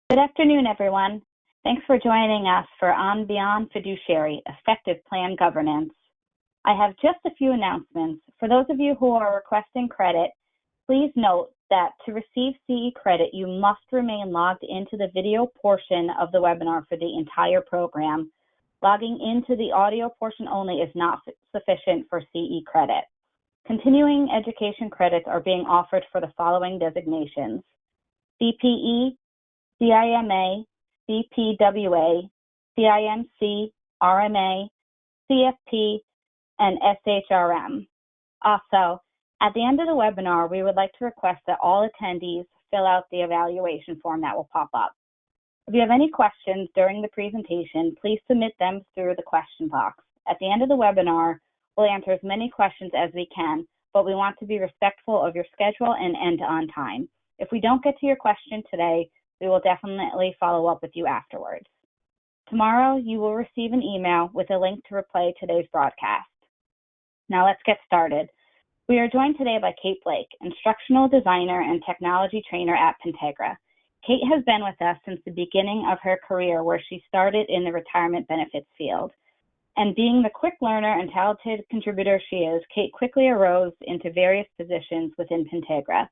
Good afternoon, everyone. Thanks for joining us for On Beyond Fiduciary, Effective Plan Governance. I have just a few announcements. For those of you who are requesting credit, please note that to receive CE credit, you must remain logged into the video portion of the webinar for the entire program. Logging into the audio portion only is not sufficient for CE credit. Continuing education credits are being offered for the following designations: CPE, CIMA, CPWA, CIMC, RMA, CFP, and SHRM. Also, at the end of the webinar, we would like to request that all attendees fill out the evaluation form that will pop up. If you have any questions during the presentation, please submit them through the question box. At the end of the webinar, we'll answer as many questions as we can, but we want to be respectful of your schedule and end on time. If we don't get to your question today, we will definitely follow up with you afterwards. Tomorrow, you will receive an email with a link to replay today's broadcast. Now let's get started. We are joined today by Kate Blake, instructional designer and technology trainer at Pentegra. Kate has been with us since the beginning of her career, where she started in the retirement benefits field. And being the quick learner and talented contributor she is, Kate quickly arose into various positions within Pentegra.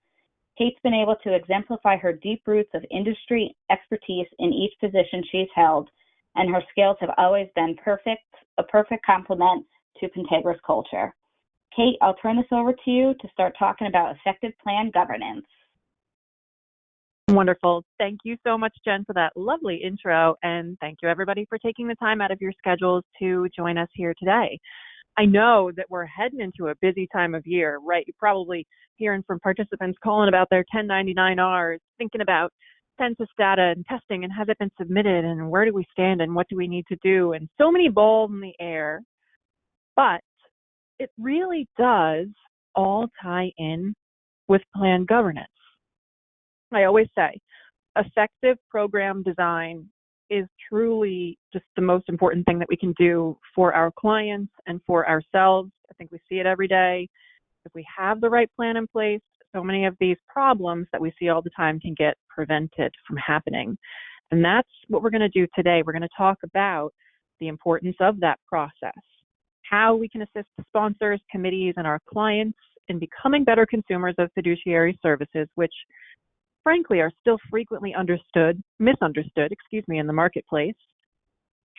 Kate's been able to exemplify her deep roots of industry expertise in each position she's held, and her skills have always been a perfect complement to Pentegra's culture. Kate, I'll turn this over to you to start talking about effective plan governance. Wonderful. Thank you so much, Jen, for that lovely intro, and thank you, everybody, for taking the time out of your schedules to join us here today. I know that we're heading into a busy time of year, right? You're probably hearing from participants calling about their 1099-Rs, thinking about census data and testing and has it been submitted and where do we stand and what do we need to do, and so many balls in the air. But it really does all tie in with plan governance. I always say effective program design is truly just the most important thing that we can do for our clients and for ourselves. I think we see it every day. If we have the right plan in place, so many of these problems that we see all the time can get prevented from happening. And that's what we're going to do today. We're going to talk about the importance of that process, how we can assist the sponsors, committees, and our clients in becoming better consumers of fiduciary services, which frankly are still frequently misunderstood in the marketplace,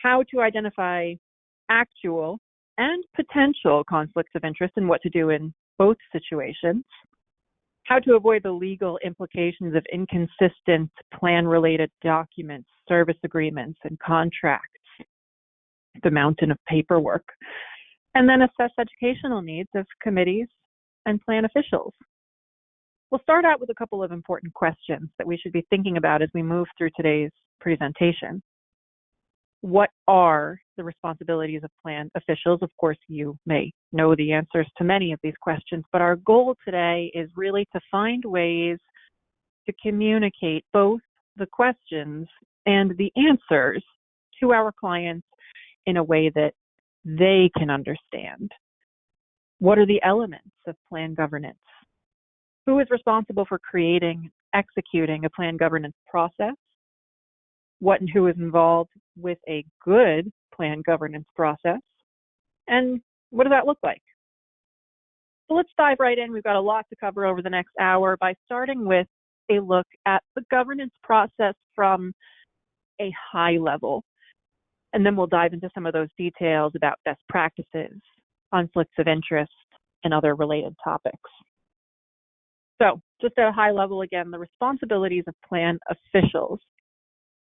how to identify actual and potential conflicts of interest and what to do in both situations, how to avoid the legal implications of inconsistent plan-related documents, service agreements, and contracts, the mountain of paperwork, and then assess educational needs of committees and plan officials. We'll start out with a couple of important questions that we should be thinking about as we move through today's presentation. What are the responsibilities of plan officials? Of course, you may know the answers to many of these questions, but our goal today is really to find ways to communicate both the questions and the answers to our clients in a way that they can understand. What are the elements of plan governance? Who is responsible for creating, executing a plan governance process? What and who is involved with a good plan governance process? And what does that look like? So let's dive right in. We've got a lot to cover over the next hour by starting with a look at the governance process from a high level. And then we'll dive into some of those details about best practices, conflicts of interest, and other related topics. So just at a high level, again, the responsibilities of plan officials.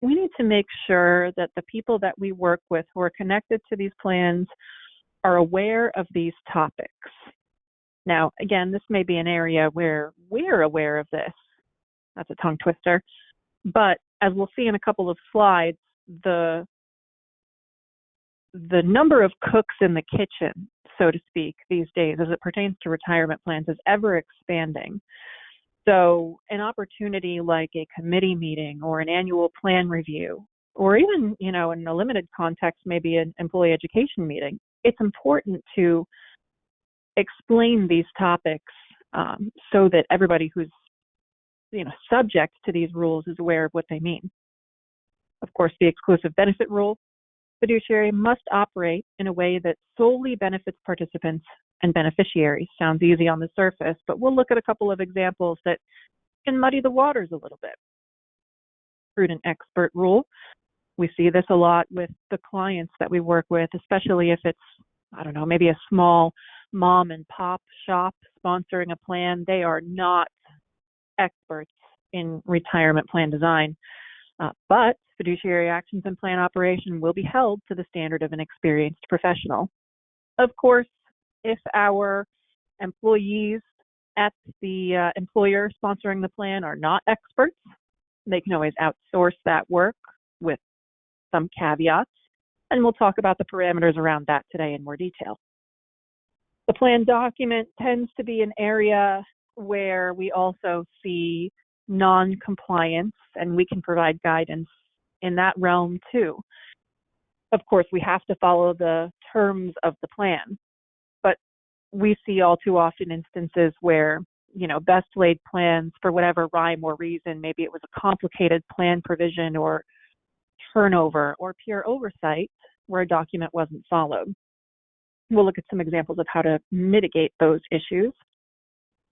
We need to make sure that the people that we work with who are connected to these plans are aware of these topics. Now, again, this may be an area where we're aware of this. That's a tongue twister. But as we'll see in a couple of slides, the number of cooks in the kitchen, so to speak, these days as it pertains to retirement plans is ever expanding. So an opportunity like a committee meeting or an annual plan review, or even, in a limited context, maybe an employee education meeting, it's important to explain these topics so that everybody who's subject to these rules is aware of what they mean. Of course, the exclusive benefit rule. Fiduciary must operate in a way that solely benefits participants and beneficiaries. Sounds easy on the surface, but we'll look at a couple of examples that can muddy the waters a little bit. Prudent expert rule. We see this a lot with the clients that we work with, especially if it's, I don't know, maybe a small mom and pop shop sponsoring a plan. They are not experts in retirement plan design, but fiduciary actions and plan operation will be held to the standard of an experienced professional. Of course, if our employees at the employer sponsoring the plan are not experts, they can always outsource that work with some caveats, and we'll talk about the parameters around that today in more detail. The plan document tends to be an area where we also see non-compliance, and we can provide guidance in that realm too. Of course, we have to follow the terms of the plan, but we see all too often instances where, best laid plans, for whatever rhyme or reason, maybe it was a complicated plan provision or turnover or pure oversight where a document wasn't followed. We'll look at some examples of how to mitigate those issues.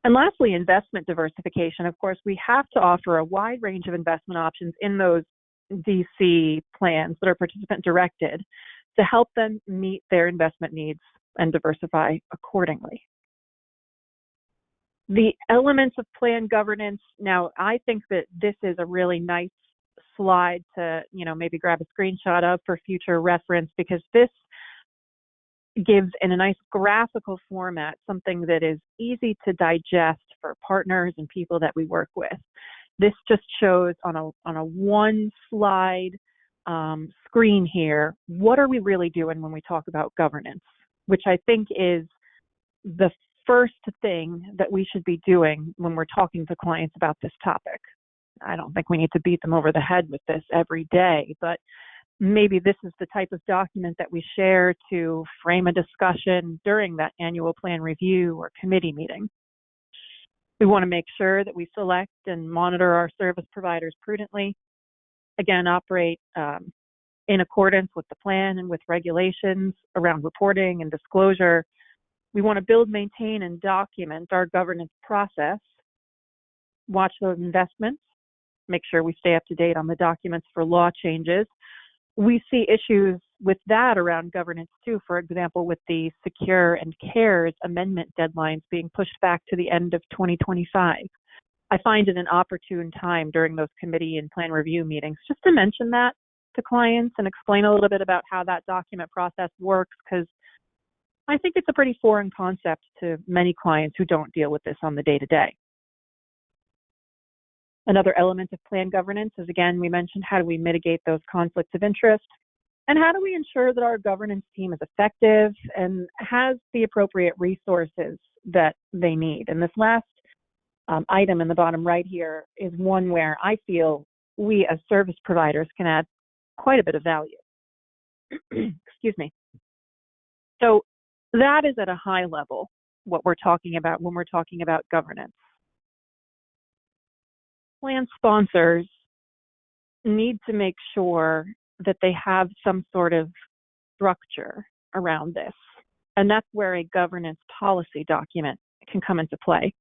And lastly, investment diversification. Of course, we have to offer a wide range of investment options in those DC plans that are participant directed to help them meet their investment needs and diversify accordingly. The elements of plan governance. Now, I think that this is a really nice slide to, maybe grab a screenshot of for future reference, because this gives in a nice graphical format something that is easy to digest for partners and people that we work with. This just shows on a one slide screen here, what are we really doing when we talk about governance, which I think is the first thing that we should be doing when we're talking to clients about this topic. I don't think we need to beat them over the head with this every day, but maybe this is the type of document that we share to frame a discussion during that annual plan review or committee meeting. We want to make sure that we select and monitor our service providers prudently. Again, operate in accordance with the plan and with regulations around reporting and disclosure. We want to build, maintain, and document our governance process. Watch those investments. Make sure we stay up to date on the documents for law changes. We see issues with that around governance too, for example, with the Secure and CARES amendment deadlines being pushed back to the end of 2025. I find it an opportune time during those committee and plan review meetings just to mention that to clients and explain a little bit about how that document process works, because I think it's a pretty foreign concept to many clients who don't deal with this on the day-to-day. Another element of plan governance is, again, we mentioned, how do we mitigate those conflicts of interest, and how do we ensure that our governance team is effective and has the appropriate resources that they need. And this last item in the bottom right here is one where I feel we as service providers can add quite a bit of value. Excuse me. So that is at a high level what we're talking about when we're talking about governance. Plan sponsors need to make sure that they have some sort of structure around this. And that's where a governance policy document can come into play.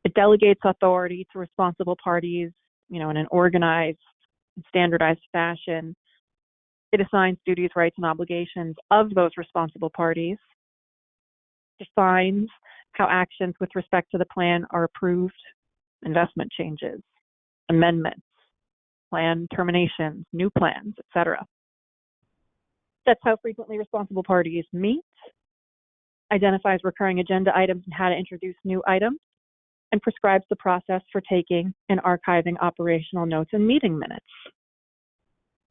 It delegates authority to responsible parties, in an organized, standardized fashion. It assigns duties, rights, and obligations of those responsible parties, defines how actions with respect to the plan are approved, investment changes, amendments, plan terminations, new plans, etc. That's how frequently responsible parties meet, identifies recurring agenda items and how to introduce new items, and prescribes the process for taking and archiving operational notes and meeting minutes.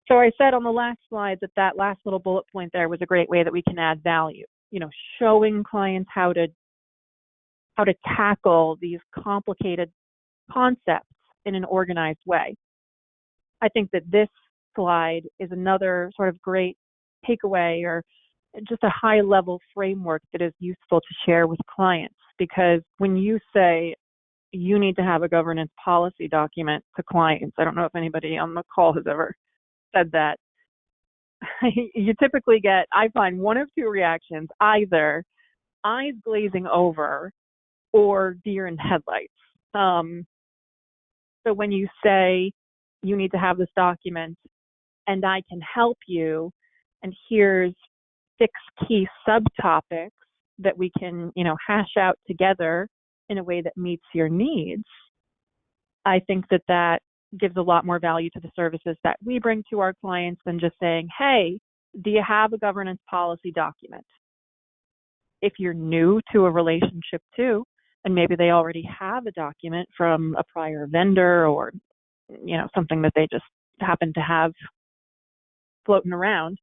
So I said on the last slide that last little bullet point there was a great way that we can add value, showing clients how to tackle these complicated concepts in an organized way. I think that this slide is another sort of great takeaway or just a high-level framework that is useful to share with clients, because when you say you need to have a governance policy document to clients, I don't know if anybody on the call has ever said that, you typically get, I find, one of two reactions: either eyes glazing over or deer in headlights. So when you say you need to have this document and I can help you, and here's 6 key subtopics that we can, hash out together in a way that meets your needs, I think that that gives a lot more value to the services that we bring to our clients than just saying, hey, do you have a governance policy document? If you're new to a relationship too, and maybe they already have a document from a prior vendor or, something that they just happen to have floating around,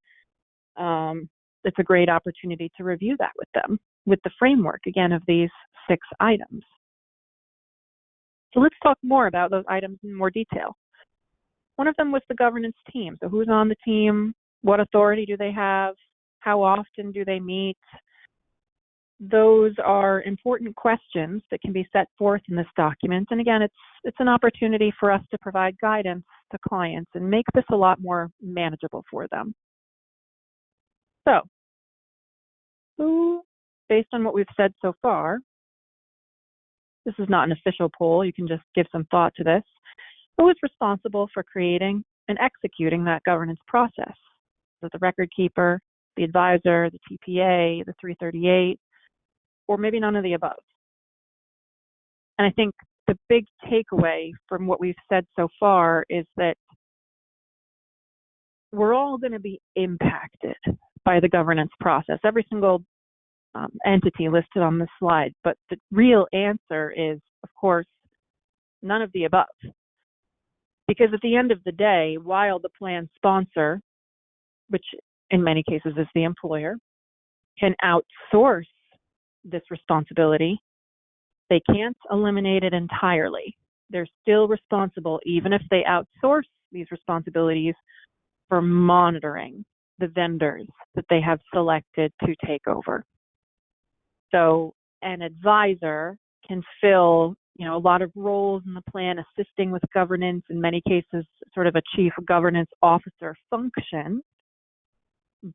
it's a great opportunity to review that with them, with the framework, again, of these 6 items. So let's talk more about those items in more detail. One of them was the governance team. So who's on the team? What authority do they have? How often do they meet? Those are important questions that can be set forth in this document. And again, it's an opportunity for us to provide guidance to clients and make this a lot more manageable for them. So, who, based on what we've said so far, this is not an official poll, you can just give some thought to this. Who is responsible for creating and executing that governance process? Is it the record keeper, the advisor, the TPA, the 338, or maybe none of the above? And I think the big takeaway from what we've said so far is that we're all going to be impacted by the governance process, every single entity listed on this slide. But the real answer is, of course, none of the above. Because at the end of the day, while the plan sponsor, which in many cases is the employer, can outsource this responsibility, they can't eliminate it entirely. They're still responsible, even if they outsource these responsibilities, for monitoring the vendors that they have selected to take over. So an advisor can fill, a lot of roles in the plan, assisting with governance, in many cases, sort of a chief governance officer function.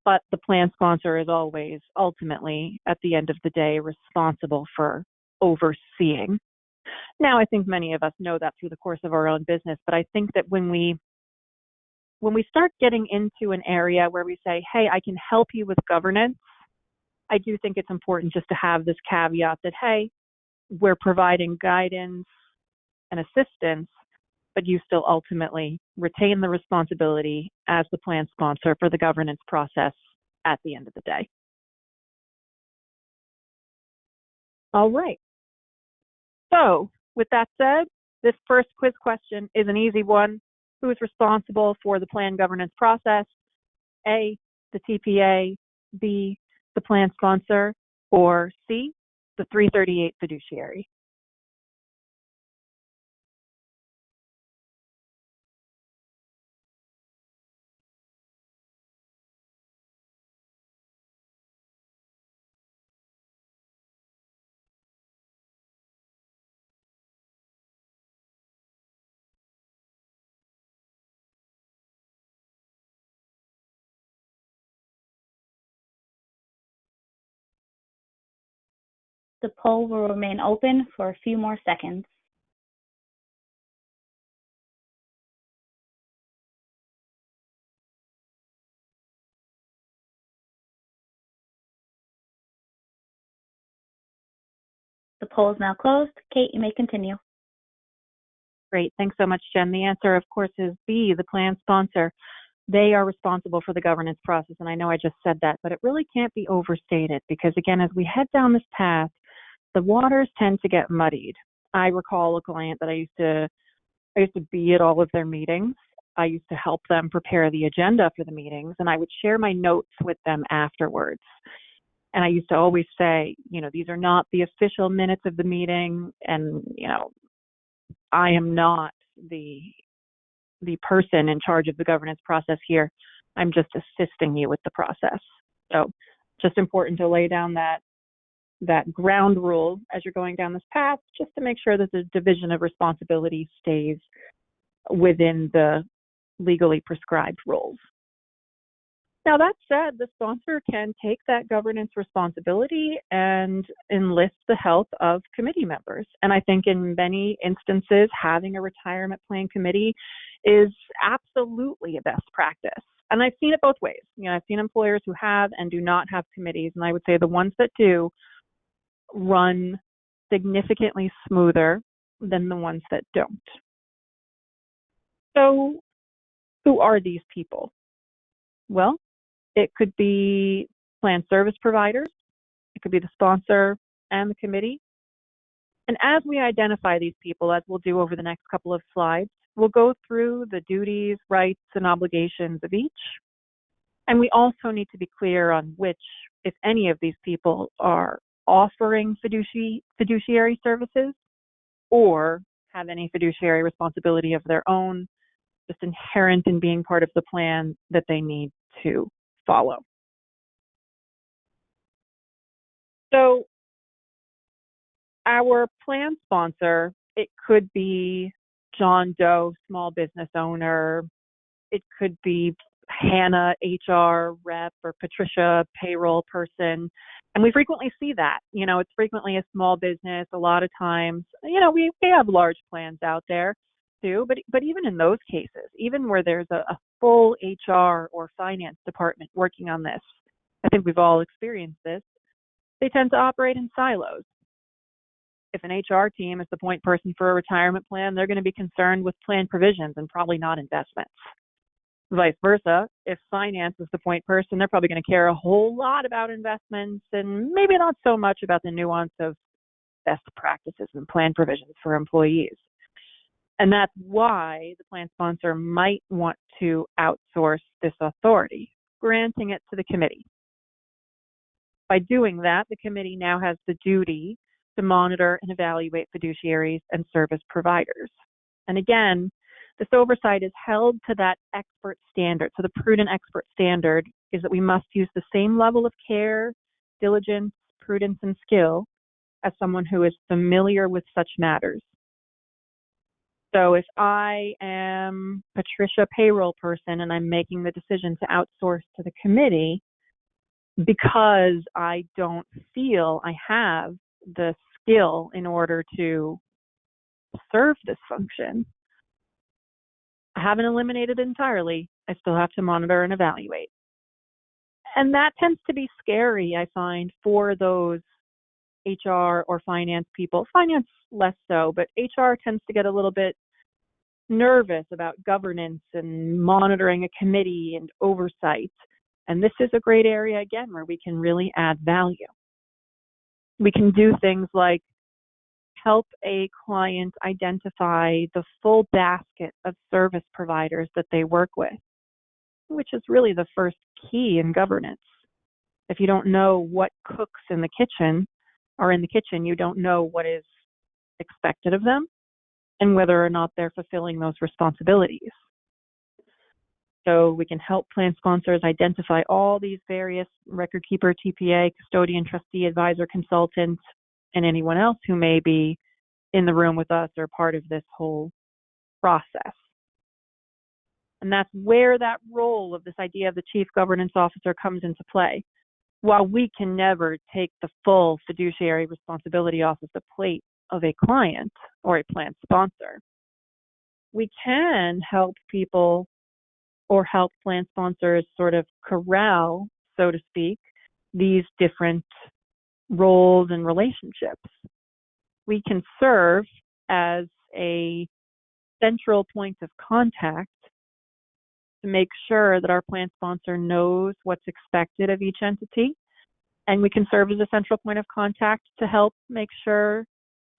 But the plan sponsor is always ultimately, at the end of the day, responsible for overseeing. Now, I think many of us know that through the course of our own business, but I think that when we start getting into an area where we say, hey, I can help you with governance, I do think it's important just to have this caveat that, hey, we're providing guidance and assistance, but you still ultimately retain the responsibility as the plan sponsor for the governance process at the end of the day. All right. So with that said, this first quiz question is an easy one. Who is responsible for the plan governance process? A, the TPA, B, the plan sponsor, or C, the 338 fiduciary? The poll will remain open for a few more seconds. The poll is now closed. Kate, you may continue. Great. Thanks so much, Jen. The answer, of course, is B, the plan sponsor. They are responsible for the governance process. And I know I just said that, but it really can't be overstated because, again, as we head down this path, the waters tend to get muddied. I recall a client that I used to be at all of their meetings. I used to help them prepare the agenda for the meetings, and I would share my notes with them afterwards. And I used to always say, these are not the official minutes of the meeting, and, I am not the person in charge of the governance process here. I'm just assisting you with the process. So just important to lay down that ground rule as you're going down this path, just to make sure that the division of responsibility stays within the legally prescribed roles. Now, that said, the sponsor can take that governance responsibility and enlist the help of committee members. And I think in many instances, having a retirement plan committee is absolutely a best practice. And I've seen it both ways. I've seen employers who have and do not have committees. And I would say the ones that do run significantly smoother than the ones that don't. So, who are these people? Well, it could be plan service providers, it could be the sponsor and the committee. And as we identify these people, as we'll do over the next couple of slides, we'll go through the duties, rights, and obligations of each. And we also need to be clear on which, if any of these people, are offering fiduciary services or have any fiduciary responsibility of their own, just inherent in being part of the plan that they need to follow. So our plan sponsor, it could be John Doe, small business owner. It could be Hannah, HR rep, or Patricia, payroll person. And we frequently see that. It's frequently a small business. A lot of times, we have large plans out there too. But even in those cases, even where there's a full HR or finance department working on this, I think we've all experienced this, they tend to operate in silos. If an HR team is the point person for a retirement plan, they're going to be concerned with plan provisions and probably not investments. Vice versa, if finance is the point person, they're probably going to care a whole lot about investments and maybe not so much about the nuance of best practices and plan provisions for employees. And that's why the plan sponsor might want to outsource this authority, granting it to the committee. By doing that, the committee now has the duty to monitor and evaluate fiduciaries and service providers. And again, this oversight is held to that expert standard. So the prudent expert standard is that we must use the same level of care, diligence, prudence, and skill as someone who is familiar with such matters. So if I am Patricia, payroll person, and I'm making the decision to outsource to the committee because I don't feel I have the skill in order to serve this function, I haven't eliminated it entirely. I still have to monitor and evaluate. And that tends to be scary, I find, for those HR or finance people. Finance less so, but HR tends to get a little bit nervous about governance and monitoring a committee and oversight. And this is a great area, again, where we can really add value. We can do things like help a client identify the full basket of service providers that they work with, which is really the first key in governance. If you don't know what cooks in the kitchen are in the kitchen, you don't know what is expected of them and whether or not they're fulfilling those responsibilities. So we can help plan sponsors identify all these various record keeper, TPA, custodian, trustee, advisor, consultant, and anyone else who may be in the room with us or part of this whole process. And that's where that role of this idea of the chief governance officer comes into play. While we can never take the full fiduciary responsibility off of the plate of a client or a plan sponsor, we can help people or help plan sponsors sort of corral, so to speak, these different roles and relationships. We can serve as a central point of contact to make sure that our plan sponsor knows what's expected of each entity. And we can serve as a central point of contact to help make sure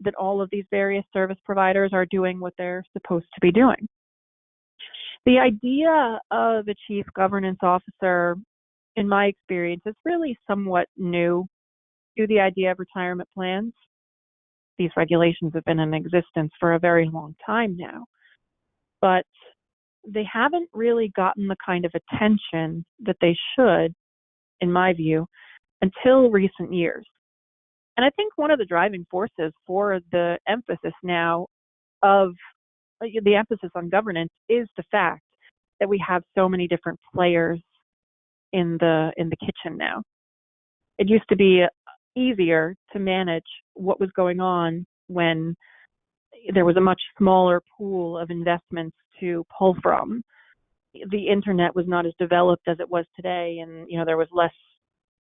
that all of these various service providers are doing what they're supposed to be doing. The idea of a chief governance officer, in my experience, is really somewhat new to the idea of retirement plans. These regulations have been in existence for a very long time now, but they haven't really gotten the kind of attention that they should, in my view, until recent years. And I think one of the driving forces for the emphasis now of the emphasis on governance is the fact that we have so many different players in the kitchen now. It used to be easier to manage what was going on when there was a much smaller pool of investments to pull from. The internet was not as developed as it was today, and there was less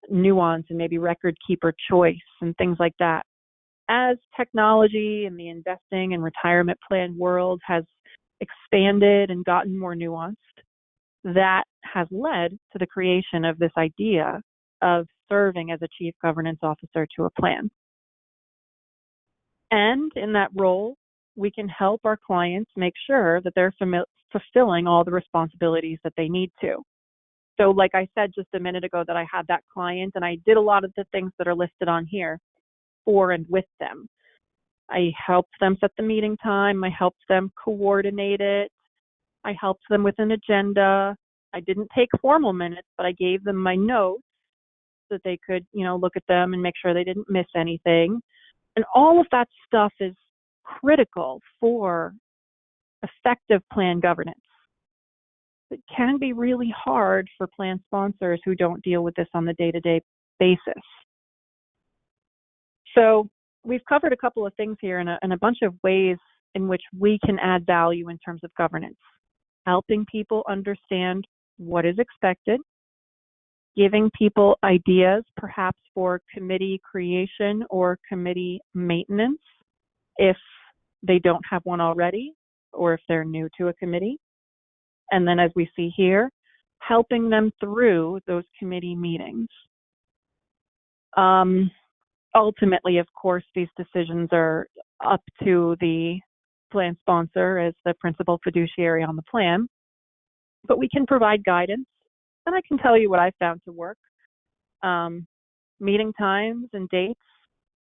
nuance and maybe record keeper choice and things like that. As technology and the investing and retirement plan world has expanded and gotten more nuanced, that has led to the creation of this idea of serving as a chief governance officer to a plan. And in that role, we can help our clients make sure that they're fulfilling all the responsibilities that they need to. So like I said just a minute ago that I had that client and I did a lot of the things that are listed on here for and with them. I helped them set the meeting time. I helped them coordinate it. I helped them with an agenda. I didn't take formal minutes, but I gave them my notes so that they could, look at them and make sure they didn't miss anything. And all of that stuff is critical for effective plan governance. It can be really hard for plan sponsors who don't deal with this on the day-to-day basis. So we've covered a couple of things here and a bunch of ways in which we can add value in terms of governance, helping people understand what is expected, giving people ideas perhaps for committee creation or committee maintenance if they don't have one already or if they're new to a committee. And then as we see here, helping them through those committee meetings. Ultimately, of course, these decisions are up to the plan sponsor as the principal fiduciary on the plan, but we can provide guidance, and I can tell you what I found to work. Meeting times and dates.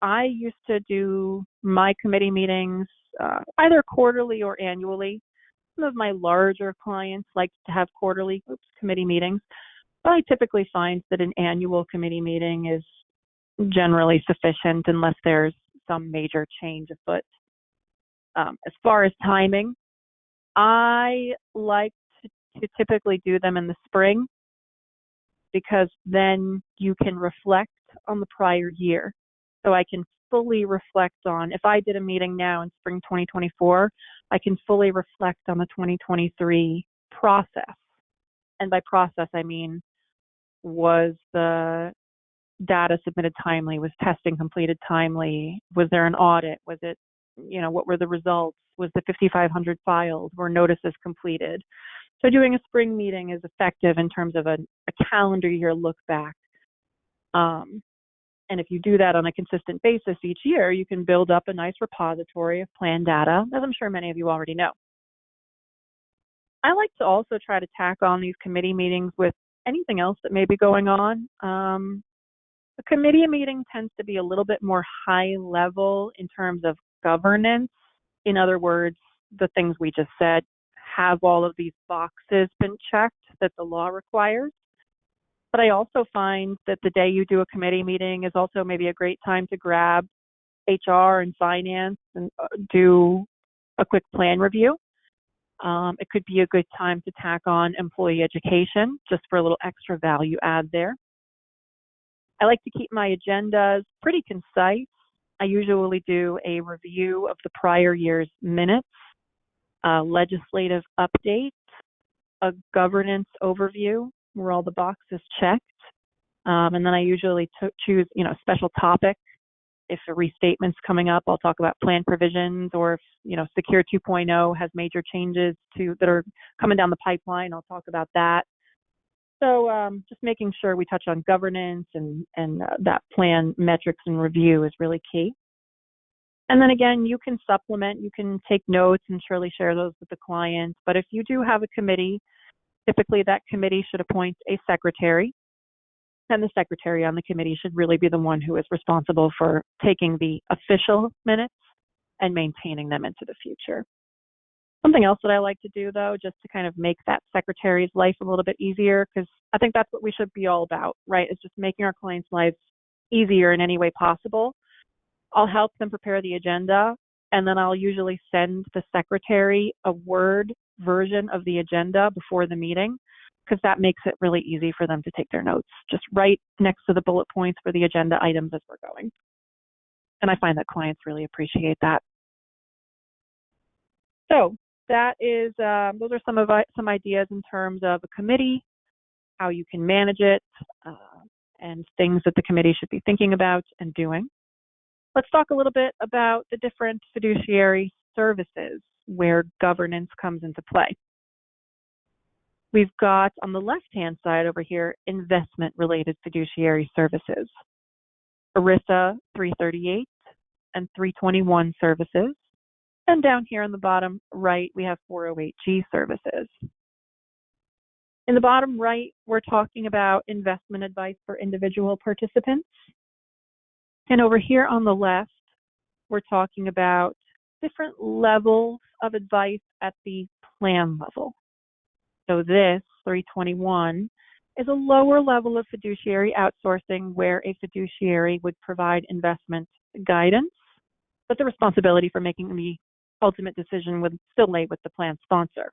I used to do my committee meetings either quarterly or annually. Some of my larger clients like to have quarterly committee meetings, but I typically find that an annual committee meeting is generally sufficient unless there's some major change afoot. As far as timing, I like to typically do them in the spring because then you can reflect on the prior year. So I can fully reflect on, if I did a meeting now in spring 2024, I can fully reflect on the 2023 process. And by process, I mean, was the data submitted timely? Was testing completed timely? Was there an audit? Was it, what were the results? Was the 5,500 filed? Were notices completed? So doing a spring meeting is effective in terms of a calendar year look back. And if you do that on a consistent basis each year, you can build up a nice repository of plan data, as I'm sure many of you already know. I like to also try to tack on these committee meetings with anything else that may be going on. A committee meeting tends to be a little bit more high level in terms of governance. In other words, the things we just said, have all of these boxes been checked that the law requires? But I also find that the day you do a committee meeting is also maybe a great time to grab HR and finance and do a quick plan review. It could be a good time to tack on employee education just for a little extra value add there. I like to keep my agendas pretty concise. I usually do a review of the prior year's minutes, a legislative update, a governance overview where all the boxes checked, and then I usually choose, a special topic. If a restatement's coming up, I'll talk about plan provisions, or if, Secure 2.0 has major changes that are coming down the pipeline, I'll talk about that. So just making sure we touch on governance and that plan metrics and review is really key. And then again, you can supplement, you can take notes and surely share those with the client. But if you do have a committee, typically that committee should appoint a secretary. And the secretary on the committee should really be the one who is responsible for taking the official minutes and maintaining them into the future. Something else that I like to do, though, just to kind of make that secretary's life a little bit easier, because I think that's what we should be all about, right? Is just making our clients' lives easier in any way possible. I'll help them prepare the agenda, and then I'll usually send the secretary a Word version of the agenda before the meeting, because that makes it really easy for them to take their notes, just right next to the bullet points for the agenda items as we're going. And I find that clients really appreciate that. So that is, those are some ideas in terms of a committee, how you can manage it, and things that the committee should be thinking about and doing. Let's talk a little bit about the different fiduciary services where governance comes into play. We've got on the left-hand side over here, investment-related fiduciary services, ERISA 338 and 321 services. And down here on the bottom right, we have 408G services. In the bottom right, we're talking about investment advice for individual participants. And over here on the left, we're talking about different levels of advice at the plan level. So this 321 is a lower level of fiduciary outsourcing where a fiduciary would provide investment guidance, but the responsibility for making the ultimate decision would still lay with the plan sponsor.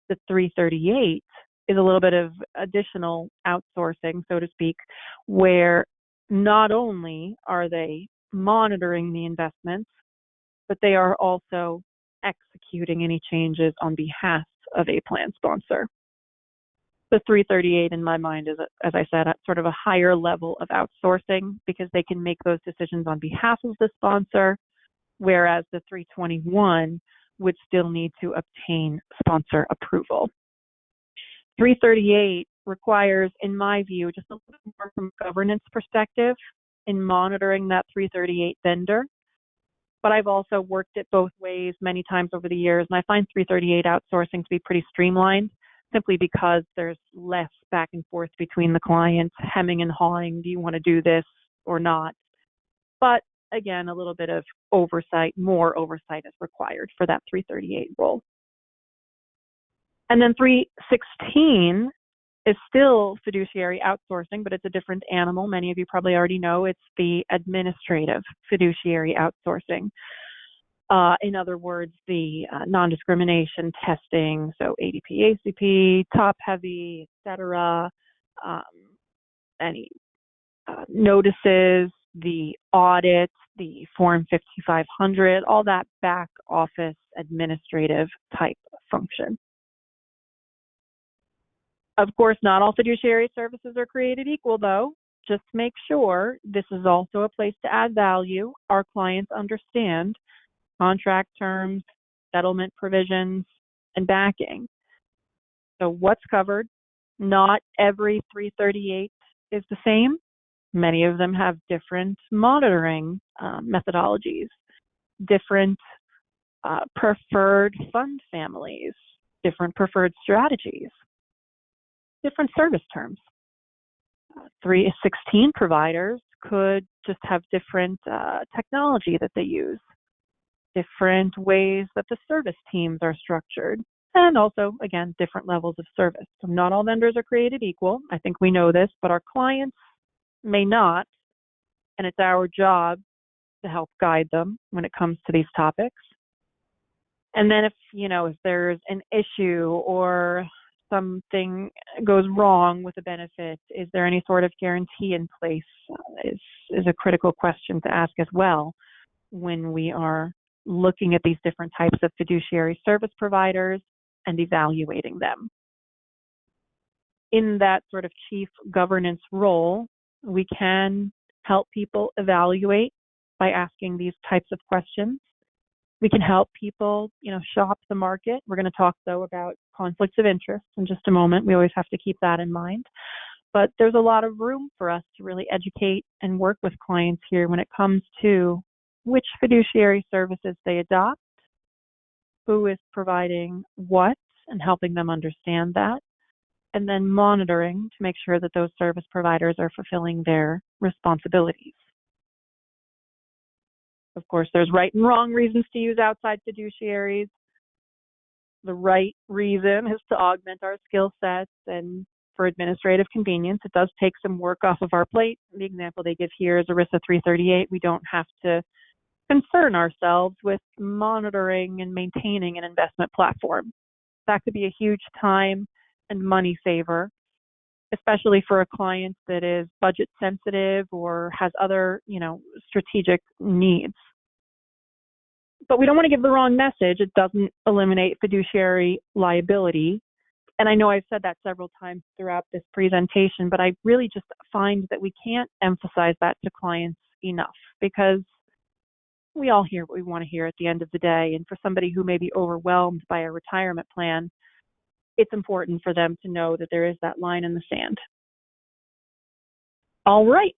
The 338 is a little bit of additional outsourcing, so to speak, where not only are they monitoring the investments, but they are also executing any changes on behalf of a plan sponsor. The 338 in my mind is, as I said, at sort of a higher level of outsourcing because they can make those decisions on behalf of the sponsor, whereas the 321 would still need to obtain sponsor approval. 338 requires, in my view, just a little bit more from a governance perspective in monitoring that 338 vendor. But I've also worked it both ways many times over the years, and I find 338 outsourcing to be pretty streamlined simply because there's less back and forth between the clients, hemming and hawing, do you want to do this or not? But again, a little bit of oversight, more oversight is required for that 338 role. And then 316 is still fiduciary outsourcing, but it's a different animal. Many of you probably already know it's the administrative fiduciary outsourcing. In other words, the non-discrimination testing, so ADP, ACP, top heavy, et cetera, any notices, the audit, the Form 5500, all that back office administrative type function. Of course, not all fiduciary services are created equal, though. Just make sure this is also a place to add value. Our clients understand contract terms, settlement provisions, and backing. So what's covered? Not every 338 is the same. Many of them have different monitoring methodologies, different preferred fund families, different preferred strategies, different service terms. 316 providers could just have different technology that they use, different ways that the service teams are structured, and also, again, different levels of service. So not all vendors are created equal. I think we know this, but our clients may not, and it's our job to help guide them when it comes to these topics. And then if there's an issue or something goes wrong with a benefit, is there any sort of guarantee in place is a critical question to ask as well when we are looking at these different types of fiduciary service providers and evaluating them. In that sort of chief governance role, we can help people evaluate by asking these types of questions. We can help people, shop the market. We're going to talk, though, about conflicts of interest in just a moment. We always have to keep that in mind. But there's a lot of room for us to really educate and work with clients here when it comes to which fiduciary services they adopt, who is providing what, and helping them understand that, and then monitoring to make sure that those service providers are fulfilling their responsibilities. Of course, there's right and wrong reasons to use outside fiduciaries. The right reason is to augment our skill sets and for administrative convenience. It does take some work off of our plate. The example they give here is ERISA 338. We don't have to concern ourselves with monitoring and maintaining an investment platform. that could be a huge time and money saver, especially for a client that is budget sensitive or has other, strategic needs. But we don't want to give the wrong message. It doesn't eliminate fiduciary liability. And I know I've said that several times throughout this presentation, but I really just find that we can't emphasize that to clients enough, because we all hear what we want to hear at the end of the day. And for somebody who may be overwhelmed by a retirement plan, it's important for them to know that there is that line in the sand. All right,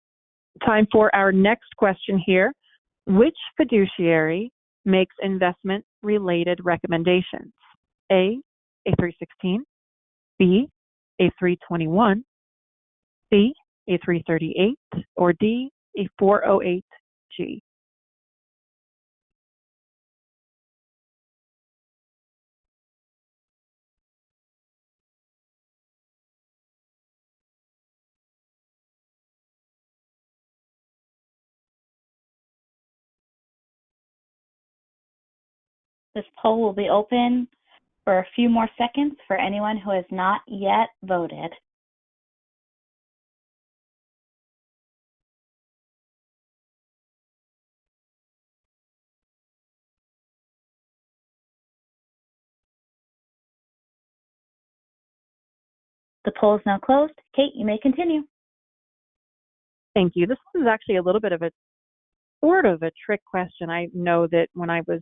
time for our next question here. Which fiduciary makes investment-related recommendations? A 316, B, a 321, C, a 338, or D, a 408G? This poll will be open for a few more seconds for anyone who has not yet voted. The poll is now closed. Kate, you may continue. Thank you. This is actually a little bit of a sort of a trick question. I know that when I was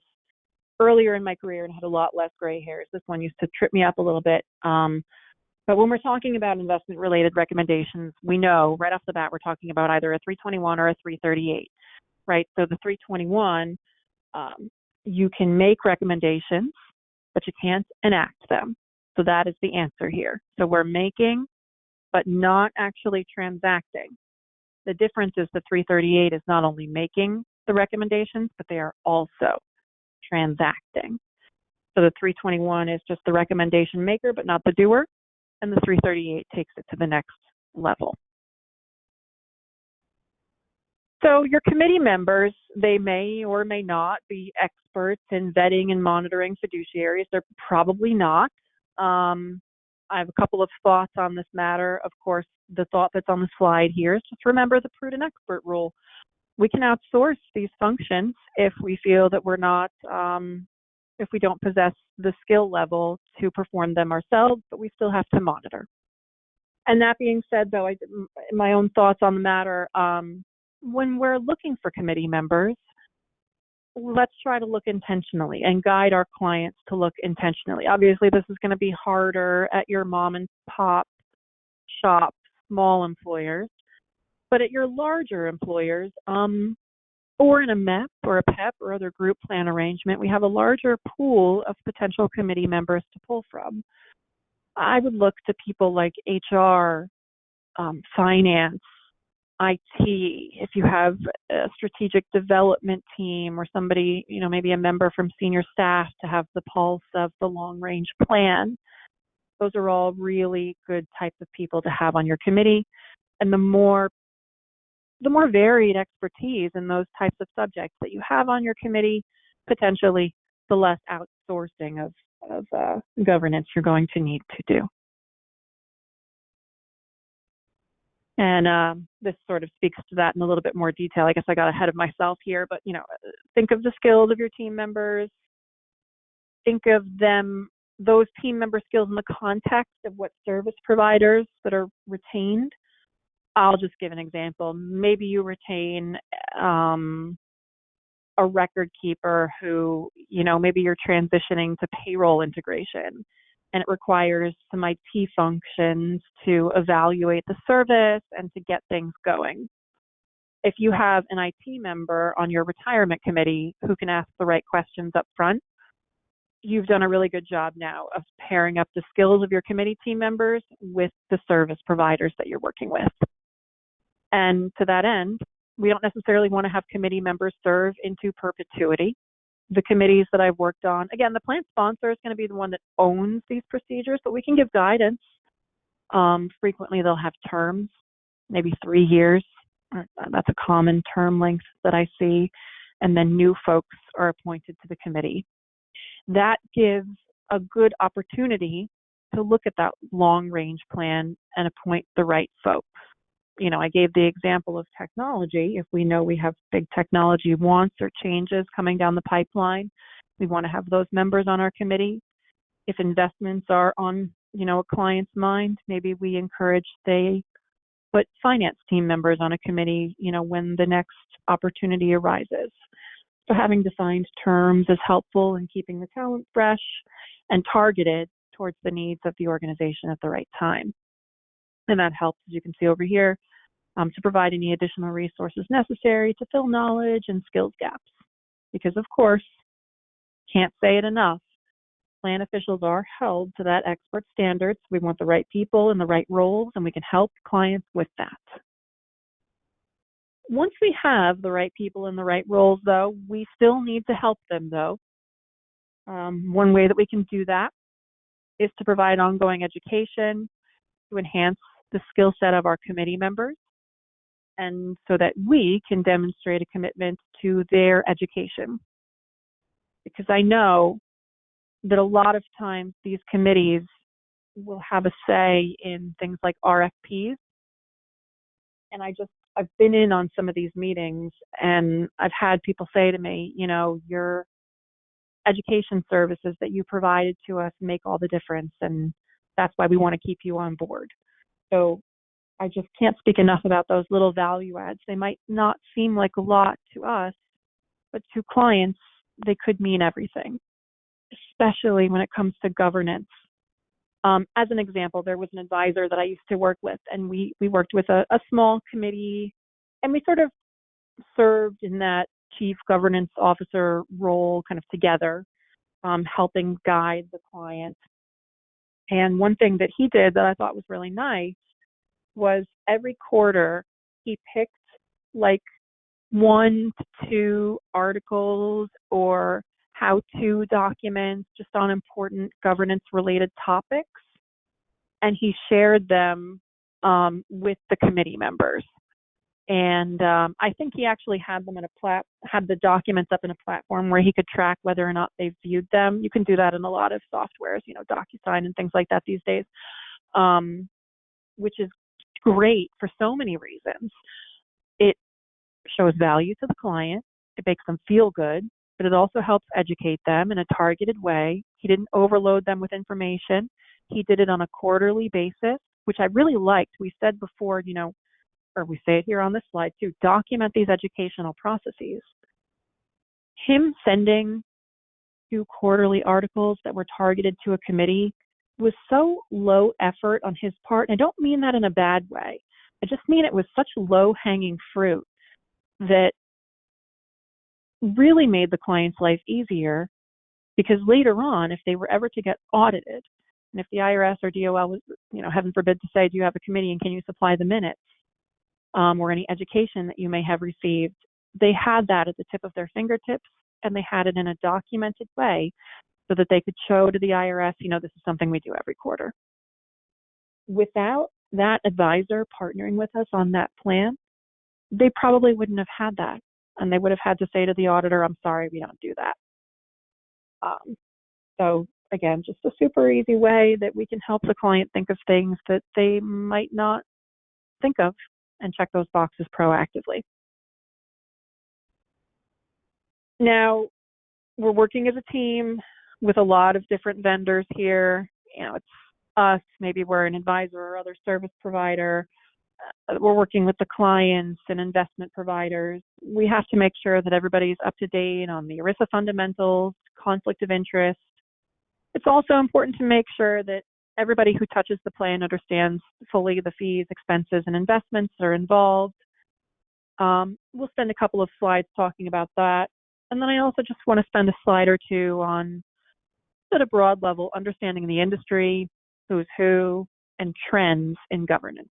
earlier in my career and had a lot less gray hairs, this one used to trip me up a little bit. But when we're talking about investment-related recommendations, we know right off the bat we're talking about either a 321 or a 338, right? So the 321, you can make recommendations, but you can't enact them. So that is the answer here. So we're making, but not actually transacting. The difference is the 338 is not only making the recommendations, but they are also transacting. So the 321 is just the recommendation maker, but not the doer. And the 338 takes it to the next level. So your committee members, they may or may not be experts in vetting and monitoring fiduciaries. They're probably not. I have a couple of thoughts on this matter. Of course, the thought that's on the slide here is just remember the prudent expert rule. We can outsource these functions if we feel that we're not, if we don't possess the skill level to perform them ourselves, but we still have to monitor. And that being said, though, my own thoughts on the matter, when we're looking for committee members, let's try to look intentionally and guide our clients to look intentionally. Obviously, this is going to be harder at your mom and pop shop, small employers, but at your larger employers, or in a MEP or a PEP or other group plan arrangement, we have a larger pool of potential committee members to pull from. I would look to people like HR, finance, IT, if you have a strategic development team or somebody, maybe a member from senior staff to have the pulse of the long-range plan. Those are all really good types of people to have on your committee. And the more varied expertise in those types of subjects that you have on your committee, potentially the less outsourcing of governance you're going to need to do. And this sort of speaks to that in a little bit more detail. I guess I got ahead of myself here, but think of the skills of your team members. Think of those team member skills in the context of what service providers that are retained. I'll just give an example. Maybe you retain a record keeper who, maybe you're transitioning to payroll integration, and it requires some IT functions to evaluate the service and to get things going. If you have an IT member on your retirement committee who can ask the right questions up front, you've done a really good job now of pairing up the skills of your committee team members with the service providers that you're working with. And to that end, we don't necessarily want to have committee members serve into perpetuity. The committees that I've worked on, again, the plan sponsor is going to be the one that owns these procedures, but we can give guidance. Frequently, they'll have terms, maybe 3 years. That's a common term length that I see. And then new folks are appointed to the committee. That gives a good opportunity to look at that long-range plan and appoint the right folks. I gave the example of technology. If we know we have big technology wants or changes coming down the pipeline, we want to have those members on our committee. If investments are on, a client's mind, maybe we encourage they put finance team members on a committee, when the next opportunity arises. So having defined terms is helpful in keeping the talent fresh and targeted towards the needs of the organization at the right time. And that helps, as you can see over here, to provide any additional resources necessary to fill knowledge and skills gaps. Because, of course, can't say it enough, plan officials are held to that expert standards. We want the right people in the right roles, and we can help clients with that. Once we have the right people in the right roles, though, we still need to help them, though. One way that we can do that is to provide ongoing education to enhance the skill set of our committee members, and so that we can demonstrate a commitment to their education. Because I know that a lot of times these committees will have a say in things like RFPs. And I've been in on some of these meetings, and I've had people say to me, your education services that you provided to us make all the difference, and that's why we want to keep you on board. So I just can't speak enough about those little value adds. They might not seem like a lot to us, but to clients, they could mean everything, especially when it comes to governance. As an example, there was an advisor that I used to work with, and we worked with a small committee, and we sort of served in that chief governance officer role kind of together, helping guide the client. And one thing that he did that I thought was really nice was every quarter he picked like 1 to 2 articles or how-to documents just on important governance-related topics, and he shared them with the committee members. And I think he actually had them had the documents up in a platform where he could track whether or not they viewed them. You can do that in a lot of softwares, DocuSign and things like that these days, which is great for so many reasons. It shows value to the client. It makes them feel good, but it also helps educate them in a targeted way. He didn't overload them with information. He did it on a quarterly basis, which I really liked. We said before, or we say it here on this slide too, document these educational processes. Him sending 2 quarterly articles that were targeted to a committee was so low effort on his part. And I don't mean that in a bad way. I just mean it was such low-hanging fruit that really made the client's life easier, because later on, if they were ever to get audited, and if the IRS or DOL was, heaven forbid, to say, do you have a committee and can you supply the minutes or any education that you may have received, they had that at the tip of their fingertips, and they had it in a documented way so that they could show to the IRS, this is something we do every quarter. Without that advisor partnering with us on that plan, they probably wouldn't have had that. And they would have had to say to the auditor, I'm sorry, we don't do that. So again, just a super easy way that we can help the client think of things that they might not think of and check those boxes proactively. Now, we're working as a team with a lot of different vendors here. It's us, maybe we're an advisor or other service provider. We're working with the clients and investment providers. We have to make sure that everybody's up to date on the ERISA fundamentals, conflict of interest. It's also important to make sure that everybody who touches the plan understands fully the fees, expenses, and investments that are involved. We'll spend a couple of slides talking about that. And then I also just want to spend a slide or two on, at a broad level, understanding the industry, who's who, and trends in governance.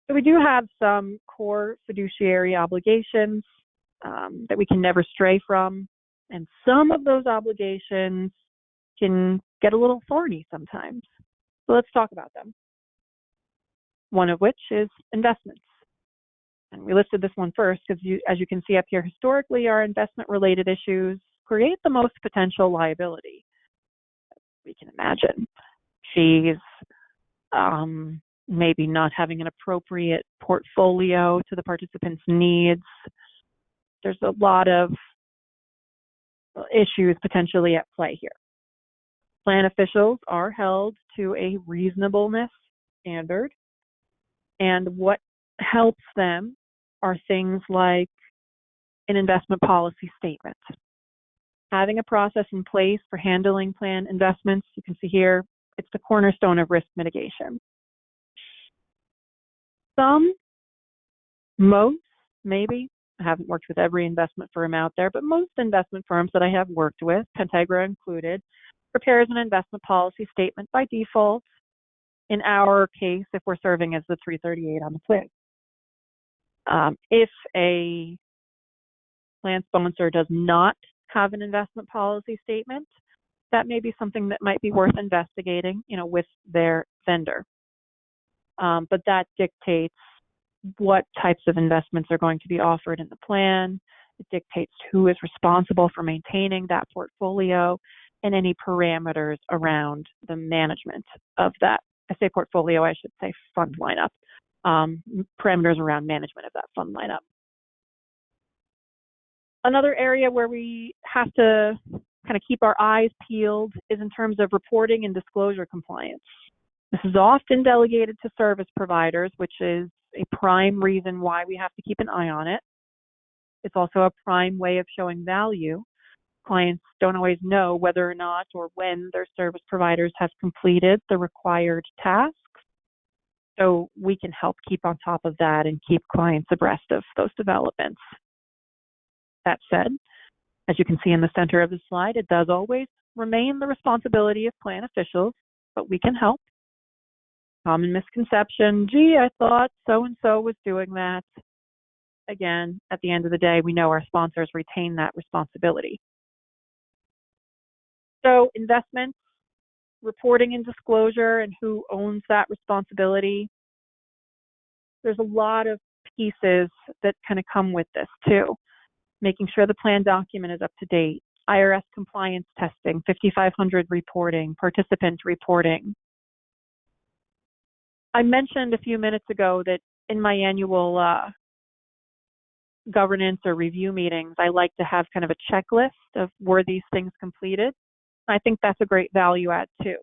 So we do have some core fiduciary obligations that we can never stray from, and some of those obligations can get a little thorny sometimes. So let's talk about them. One of which is investments. And we listed this one first because, as you can see up here, historically our investment-related issues, create the most potential liability we can imagine. She's maybe not having an appropriate portfolio to the participants' needs. There's a lot of issues potentially at play here. Plan officials are held to a reasonableness standard, and what helps them are things like an investment policy statement. Having a process in place for handling plan investments, you can see here, it's the cornerstone of risk mitigation. Most, maybe, I haven't worked with every investment firm out there, but most investment firms that I have worked with, Pentegra included, prepares an investment policy statement by default. In our case, if we're serving as the 338 on the plan. If a plan sponsor does not have an investment policy statement, that may be something that might be worth investigating, with their vendor. But that dictates what types of investments are going to be offered in the plan. It dictates who is responsible for maintaining that portfolio and any parameters around the management of that. I say portfolio, I should say fund lineup. Parameters around management of that fund lineup. Another area where we have to kind of keep our eyes peeled is in terms of reporting and disclosure compliance. This is often delegated to service providers, which is a prime reason why we have to keep an eye on it. It's also a prime way of showing value. Clients don't always know whether or not or when their service providers have completed the required tasks. So we can help keep on top of that and keep clients abreast of those developments. That said, as you can see in the center of the slide, it does always remain the responsibility of plan officials, but we can help. Common misconception, gee, I thought so-and-so was doing that. Again, at the end of the day, we know our sponsors retain that responsibility. So investments, reporting and disclosure, and who owns that responsibility. There's a lot of pieces that kind of come with this too. Making sure the plan document is up to date, IRS compliance testing, 5500 reporting, participant reporting. I mentioned a few minutes ago that in my annual governance or review meetings, I like to have kind of a checklist of were these things completed. I think that's a great value add too,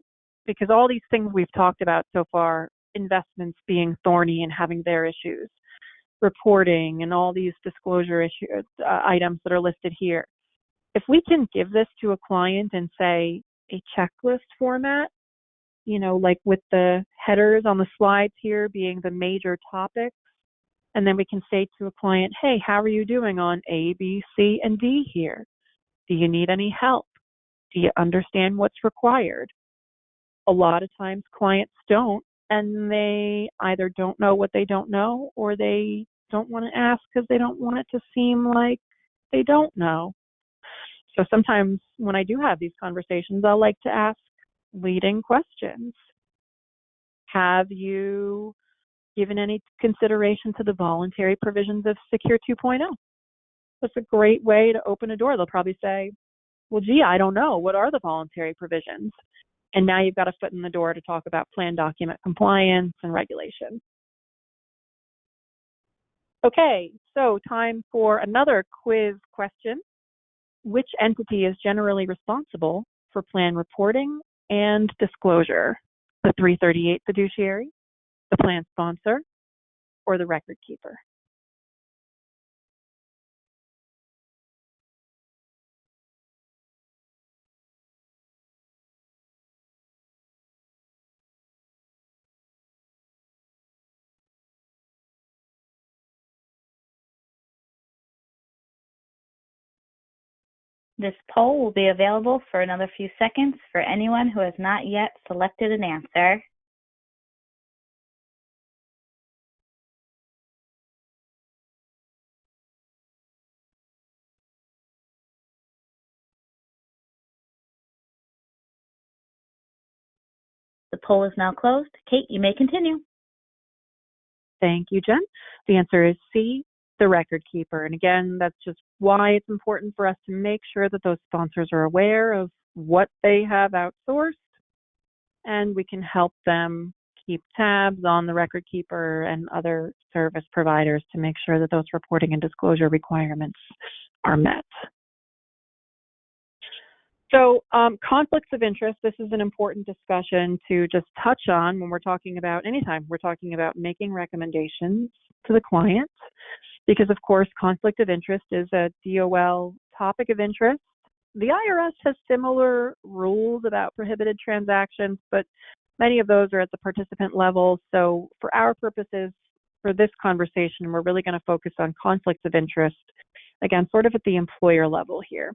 because all these things we've talked about so far, investments being thorny and having their issues, reporting and all these disclosure issues, items that are listed here. If we can give this to a client and say a checklist format, like with the headers on the slides here being the major topics, and then we can say to a client, hey, how are you doing on A, B, C, and D here? Do you need any help? Do you understand what's required? A lot of times clients don't, and they either don't know what they don't know, or they don't want to ask because they don't want it to seem like they don't know. So sometimes when I do have these conversations, I like to ask leading questions. Have you given any consideration to the voluntary provisions of Secure 2.0? That's a great way to open a door. They'll probably say, well, gee, I don't know. What are the voluntary provisions? And now you've got a foot in the door to talk about plan document compliance and regulation. Okay, so time for another quiz question. Which entity is generally responsible for plan reporting and disclosure? The 338 fiduciary, the plan sponsor, or the record keeper? This poll will be available for another few seconds for anyone who has not yet selected an answer. The poll is now closed. Kate, you may continue. Thank you, Jen. The answer is C, the record keeper. And again, that's just why it's important for us to make sure that those sponsors are aware of what they have outsourced, and we can help them keep tabs on the record keeper and other service providers to make sure that those reporting and disclosure requirements are met. So conflicts of interest, this is an important discussion to just touch on when we're talking about, anytime we're talking about making recommendations to the client, because of course conflict of interest is a DOL topic of interest. The IRS has similar rules about prohibited transactions, but many of those are at the participant level. So for our purposes, for this conversation, we're really going to focus on conflicts of interest, again, sort of at the employer level here.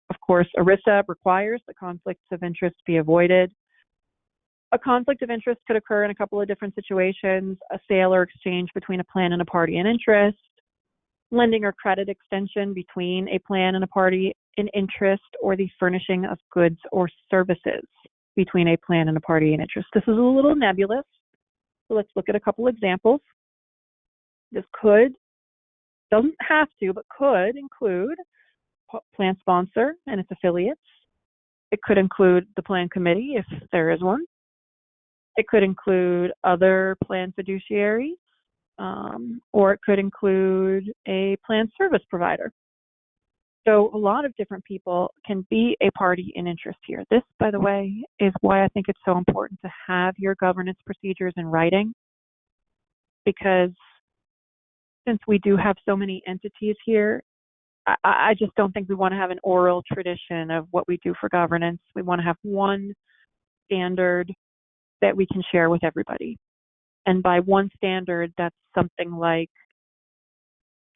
Of course, ERISA requires that conflicts of interest be avoided. A conflict of interest could occur in a couple of different situations: a sale or exchange between a plan and a party in interest, lending or credit extension between a plan and a party in interest, or the furnishing of goods or services between a plan and a party in interest. This is a little nebulous, so let's look at a couple examples. This doesn't have to, but could include plan sponsor and its affiliates. It could include the plan committee if there is one. It could include other plan fiduciaries, or it could include a plan service provider. So a lot of different people can be a party in interest here. This, by the way, is why I think it's so important to have your governance procedures in writing, because since we do have so many entities here, I just don't think we want to have an oral tradition of what we do for governance. We want to have one standard that we can share with everybody. And by one standard, that's something like,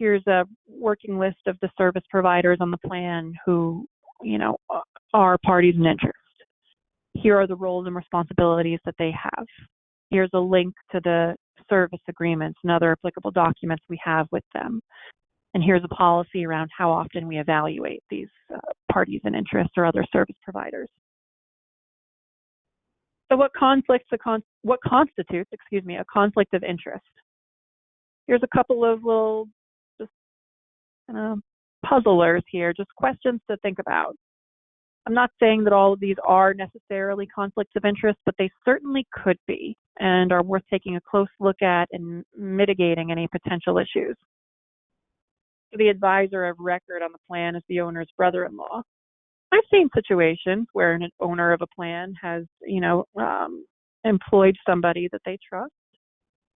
here's a working list of the service providers on the plan who, are parties in interest. Here are the roles and responsibilities that they have. Here's a link to the service agreements and other applicable documents we have with them. And here's a policy around how often we evaluate these parties in interest or other service providers. So what constitutes a conflict of interest? Here's a couple of little just puzzlers here, just questions to think about. I'm not saying that all of these are necessarily conflicts of interest, but they certainly could be and are worth taking a close look at and mitigating any potential issues. The advisor of record on the plan is the owner's brother-in-law. I've seen situations where an owner of a plan has, employed somebody that they trust,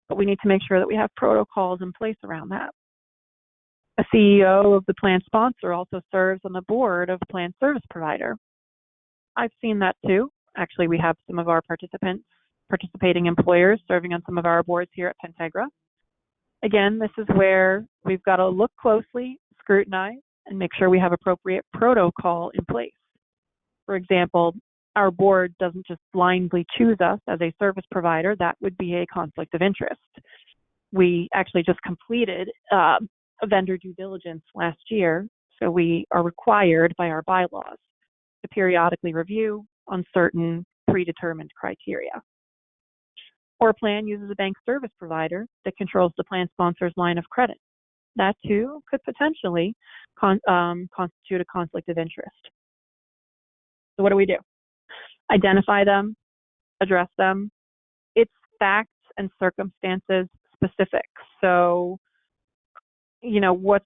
but we need to make sure that we have protocols in place around that. A CEO of the plan sponsor also serves on the board of a plan service provider. I've seen that too. Actually, we have some of our participating employers serving on some of our boards here at Pentegra. Again, this is where we've got to look closely, scrutinize, and make sure we have appropriate protocol in place. For example, our board doesn't just blindly choose us as a service provider. That would be a conflict of interest. We actually just completed a vendor due diligence last year, so we are required by our bylaws to periodically review on certain predetermined criteria. Or a plan uses a bank service provider that controls the plan sponsor's line of credit. That too could potentially constitute a conflict of interest. So what do we do? Identify them, address them. It's facts and circumstances specific. So, what's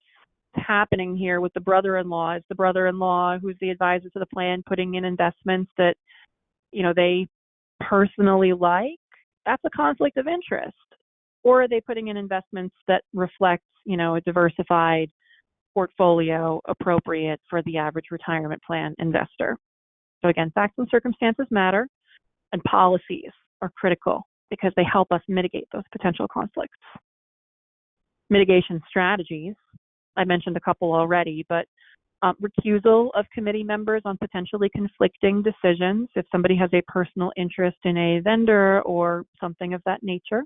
happening here with the brother-in-law? Is the brother-in-law, who's the advisor to the plan, putting in investments that, they personally like? That's a conflict of interest. Or are they putting in investments that reflect, a diversified portfolio appropriate for the average retirement plan investor? So again, facts and circumstances matter, and policies are critical because they help us mitigate those potential conflicts. Mitigation strategies, I mentioned a couple already, but recusal of committee members on potentially conflicting decisions if somebody has a personal interest in a vendor or something of that nature.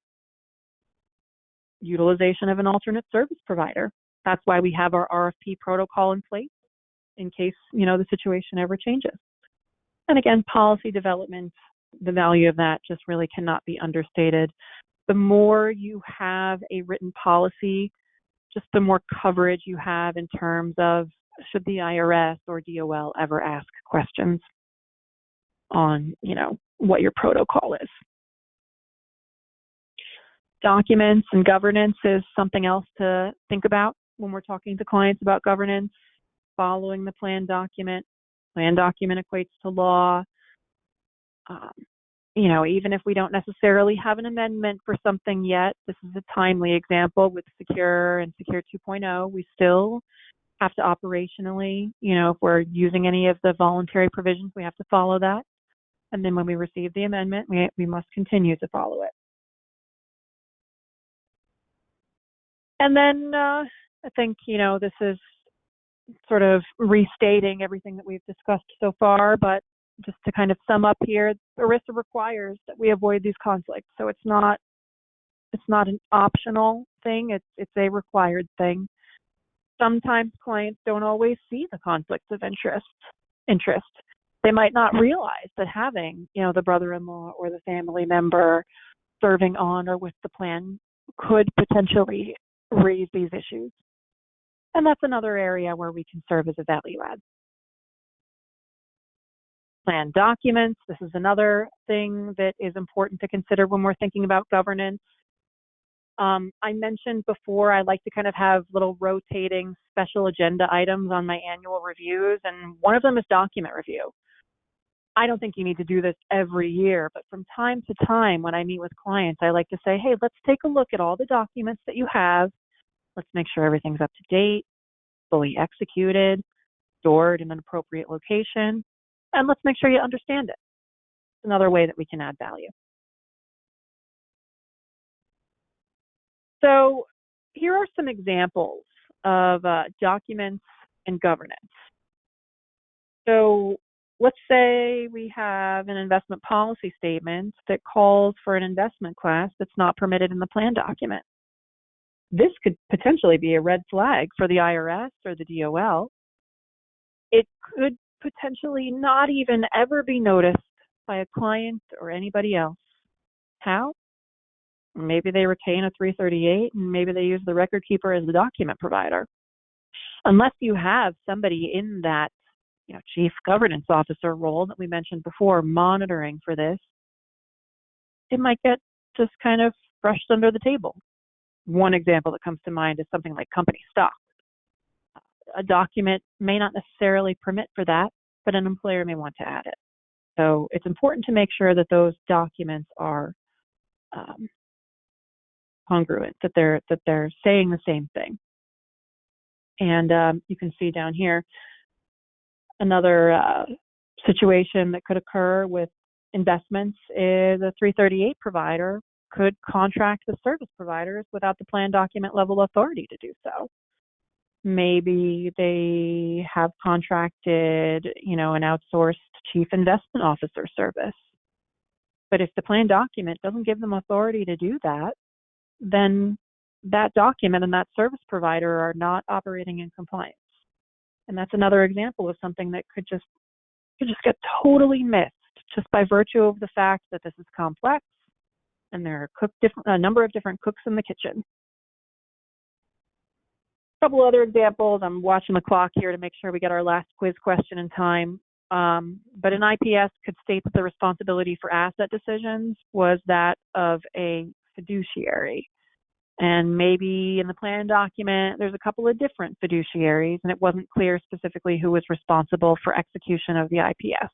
Utilization of an alternate service provider. That's why we have our RFP protocol in place in case, the situation ever changes. And again, policy development, the value of that just really cannot be understated. The more you have a written policy just the more coverage you have in terms of should the IRS or DOL ever ask questions on, what your protocol is. Documents and governance is something else to think about when we're talking to clients about governance. Following the plan document. Plan document equates to law. Even if we don't necessarily have an amendment for something yet, this is a timely example with Secure and Secure 2.0. We still have to operationally, if we're using any of the voluntary provisions, we have to follow that. And then when we receive the amendment, we must continue to follow it. And then I think, this is sort of restating everything that we've discussed so far, but just to kind of sum up here, ERISA requires that we avoid these conflicts. So it's not an optional thing, it's a required thing. Sometimes clients don't always see the conflicts of interest. They might not realize that having, the brother-in-law or the family member serving on or with the plan could potentially raise these issues. And that's another area where we can serve as a value add. Plan documents. This is another thing that is important to consider when we're thinking about governance. I mentioned before I like to kind of have little rotating special agenda items on my annual reviews, and one of them is document review. I don't think you need to do this every year, but from time to time when I meet with clients, I like to say, hey, let's take a look at all the documents that you have. Let's make sure everything's up to date, fully executed, stored in an appropriate location, and let's make sure you understand it. It's another way that we can add value. So here are some examples of documents and governance. So let's say we have an investment policy statement that calls for an investment class that's not permitted in the plan document. This could potentially be a red flag for the IRS or the DOL. It could potentially not even ever be noticed by a client or anybody else. How? Maybe they retain a 338 and maybe they use the record keeper as the document provider. Unless you have somebody in that chief governance officer role that we mentioned before monitoring for this, it might get just kind of brushed under the table. One example that comes to mind is something like company stock. A document may not necessarily permit for that, but an employer may want to add it. So it's important to make sure that those documents are congruent, that they're saying the same thing. And you can see down here another situation that could occur with investments is a 338 provider could contract with service providers without the plan document level authority to do so. Maybe they have contracted, an outsourced chief investment officer service. But if the plan document doesn't give them authority to do that, then that document and that service provider are not operating in compliance. And that's another example of something that could just get totally missed just by virtue of the fact that this is complex and there are a number of different cooks in the kitchen. A couple other examples. I'm watching the clock here to make sure we get our last quiz question in time. But an IPS could state that the responsibility for asset decisions was that of a fiduciary. And maybe in the plan document, there's a couple of different fiduciaries, and it wasn't clear specifically who was responsible for execution of the IPS.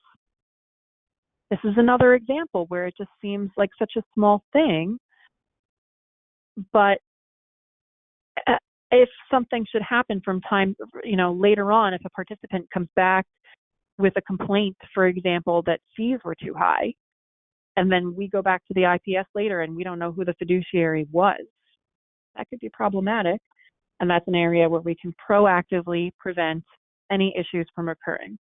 This is another example where it just seems like such a small thing, but if something should happen from time, later on, if a participant comes back with a complaint, for example, that fees were too high, and then we go back to the IPS later and we don't know who the fiduciary was, that could be problematic. And that's an area where we can proactively prevent any issues from occurring.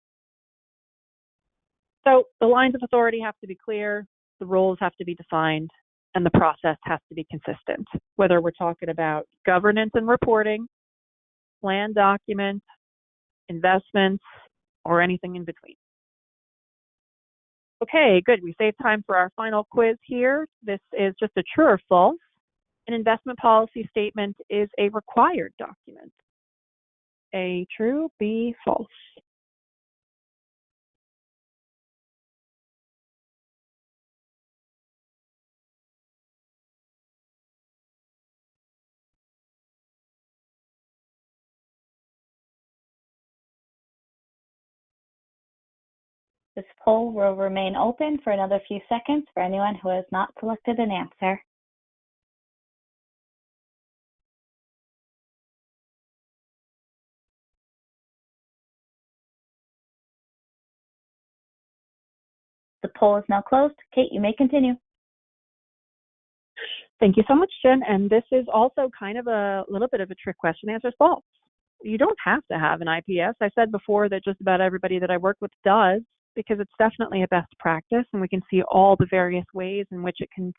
So the lines of authority have to be clear, the roles have to be defined, and the process has to be consistent, whether we're talking about governance and reporting, plan documents, investments, or anything in between. Okay, good. We saved time for our final quiz here. This is just a true or false. An investment policy statement is a required document. A, true, B, false. This poll will remain open for another few seconds for anyone who has not selected an answer. The poll is now closed. Kate, you may continue. Thank you so much, Jen. And this is also kind of a little bit of a trick question. Answer is false. You don't have to have an IPS. I said before that just about everybody that I work with does, because it's definitely a best practice, and we can see all the various ways in which it can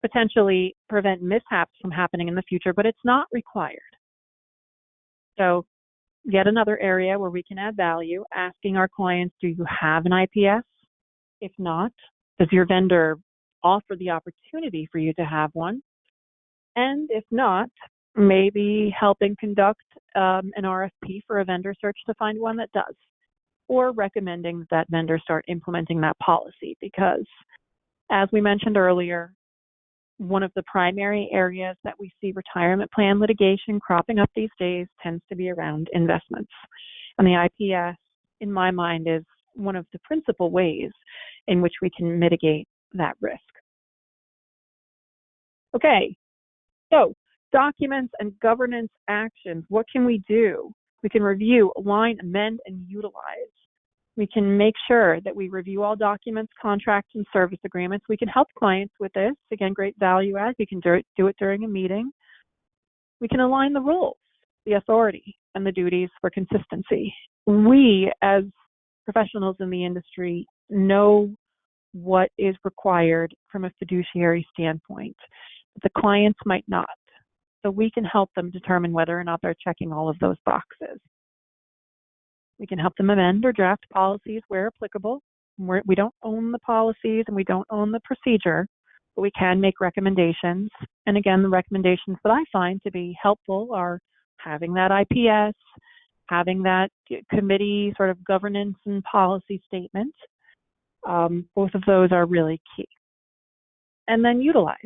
potentially prevent mishaps from happening in the future, but it's not required. So yet another area where we can add value, asking our clients, do you have an IPS? If not, does your vendor offer the opportunity for you to have one? And if not, maybe helping conduct an RFP for a vendor search to find one that does, or recommending that vendor start implementing that policy, because as we mentioned earlier, one of the primary areas that we see retirement plan litigation cropping up these days tends to be around investments. And the IPS, in my mind, is one of the principal ways in which we can mitigate that risk. Okay, so documents and governance actions. What can we do? We can review, align, amend, and utilize. We can make sure that we review all documents, contracts, and service agreements. We can help clients with this. Again, great value add. We can do it during a meeting. We can align the rules, the authority, and the duties for consistency. We, as professionals in the industry, know what is required from a fiduciary standpoint. The clients might not. So we can help them determine whether or not they're checking all of those boxes. We can help them amend or draft policies where applicable. We don't own the policies and we don't own the procedure, but we can make recommendations. And again, the recommendations that I find to be helpful are having that IPS, having that committee sort of governance and policy statement. Both of those are really key. And then utilize.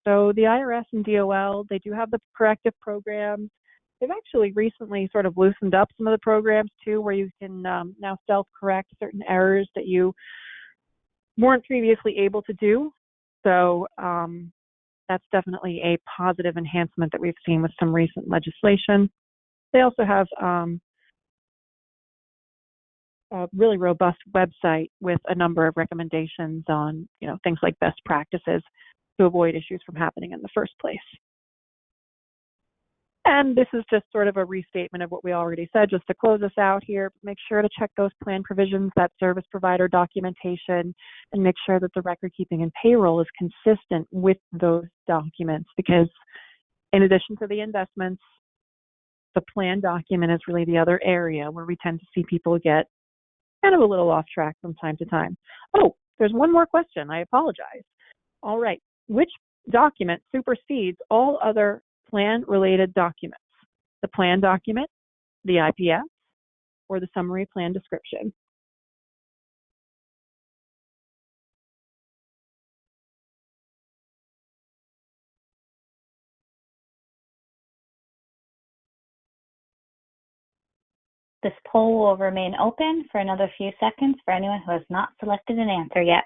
So the IRS and DOL, they do have the corrective programs. They've actually recently sort of loosened up some of the programs too, where you can now self-correct certain errors that you weren't previously able to do. So that's definitely a positive enhancement that we've seen with some recent legislation. They also have a really robust website with a number of recommendations on, things like best practices to avoid issues from happening in the first place. And this is just sort of a restatement of what we already said, just to close us out here. Make sure to check those plan provisions, that service provider documentation, and make sure that the record keeping and payroll is consistent with those documents, because in addition to the investments, the plan document is really the other area where we tend to see people get kind of a little off track from time to time. Oh, there's one more question. I apologize. All right. Which document supersedes all other plan-related documents? The plan document, the IPS, or the summary plan description? This poll will remain open for another few seconds for anyone who has not selected an answer yet.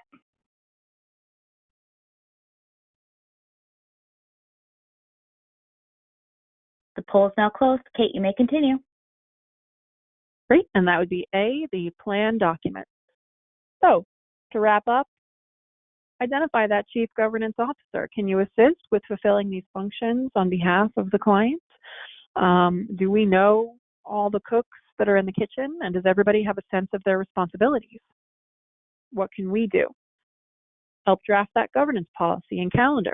The poll is now closed. Kate, you may continue. Great, and that would be A, the plan document. So, to wrap up, identify that chief governance officer. Can you assist with fulfilling these functions on behalf of the client? Do we know all the cooks that are in the kitchen, and does everybody have a sense of their responsibilities? What can we do? Help draft that governance policy and calendar.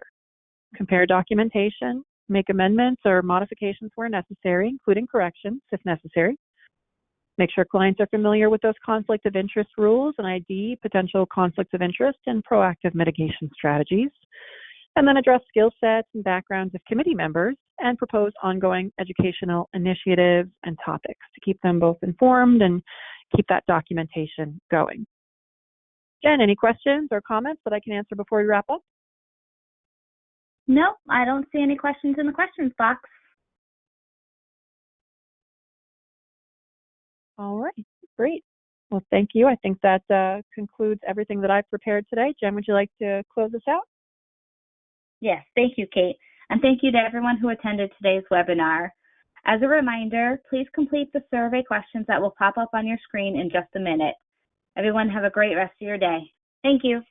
Compare documentation, make amendments or modifications where necessary, including corrections if necessary. Make sure clients are familiar with those conflict of interest rules and ID potential conflicts of interest and proactive mitigation strategies. and then address skill sets and backgrounds of committee members and propose ongoing educational initiatives and topics to keep them both informed and keep that documentation going. Jen, any questions or comments that I can answer before we wrap up? No, I don't see any questions in the questions box. All right, great. Well, thank you. I think that concludes everything that I've prepared today. Jen, would you like to close us out? Yes, thank you, Kate. And thank you to everyone who attended today's webinar. As a reminder, please complete the survey questions that will pop up on your screen in just a minute. Everyone have a great rest of your day. Thank you.